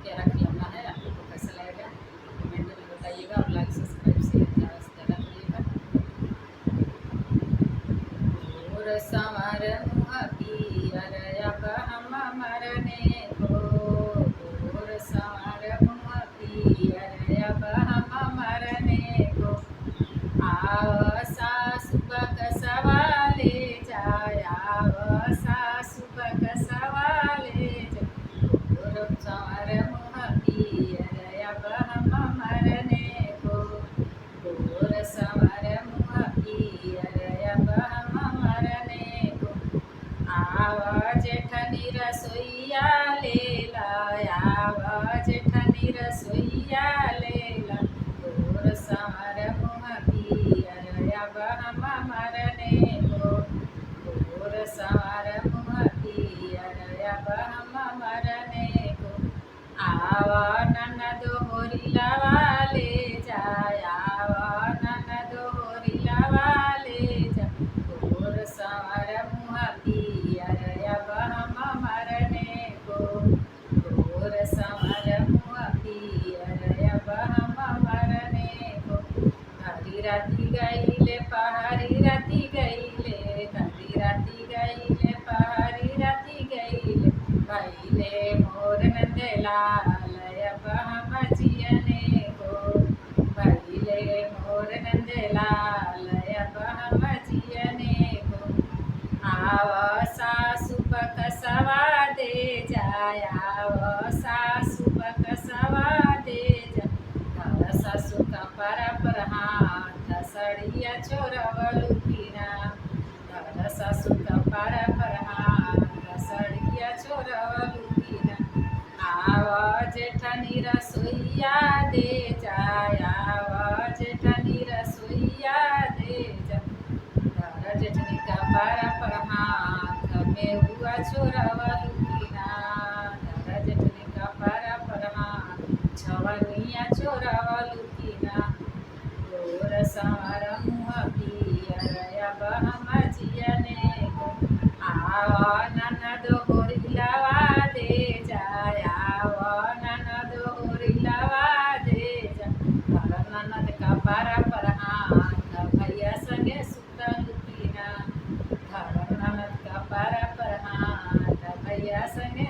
प्यारा खिलौना है। आप लोग को कैसा लगेगा कमेंट में बताइएगा और लाइक सब्सक्राइब शेयर ज़्यादा से ज़्यादा करिएगा। और संवर मुँह पियर अब हम मरने को, और संवर मुँह पियर अब हम मरने को, आओ सासु बकसवा ले जाय, आओ सासु बकसवा ले जाय, और संवर मुँह पियर अब हम मरने को, और संवर मुँह पियर अब हम मरने को, आव जेठनी रसोईया लेला, आव जेठनी रसोईया लेला, और संवर मुँह पियर अब हम मरने को, और संवर मुँह पियर अब हम मरने को, आव ननद होरी लवा ले जाय, आव ननद होरी लवा ले जाय, और संवर मुँह पियर अब हम मरने को, और संवर मुँह पियर अब हम मरने को, धरी राती गईले पहाड़ी राती गईले, धरी राती गईले पहाड़ी राती गईले, भैले मोर नंदलाल अब हम जियने को, भैले मोर नंदलाल अब हम जियने को, आव सासु बकसवा दे जाय, आव सासु बकसवा दे जाय, धर सासु कपर पर हाथ सड़िया चोरवलु कीना, धर सासु कपर पर हाथ सड़िया चोरवलु कीना, आव जेठनी रसोईया दे जाय, आव जेठनी रसोईया दे जाय, धर जेठनी कपर पर हाथ में हुआ चोरवलु कीना, धर जेठनी कपर पर हाथ छवनिया चोरवलु कीना, और संवर मुँह पियर अब हम जियने को, आव ननद होरी लवा दे जाय, आव ननद होरी लवा दे जाय, धर ननद कपर पर हाथ भैया संगे सुतलु कीना, धर ननद कपर पर हाथ भैया संगे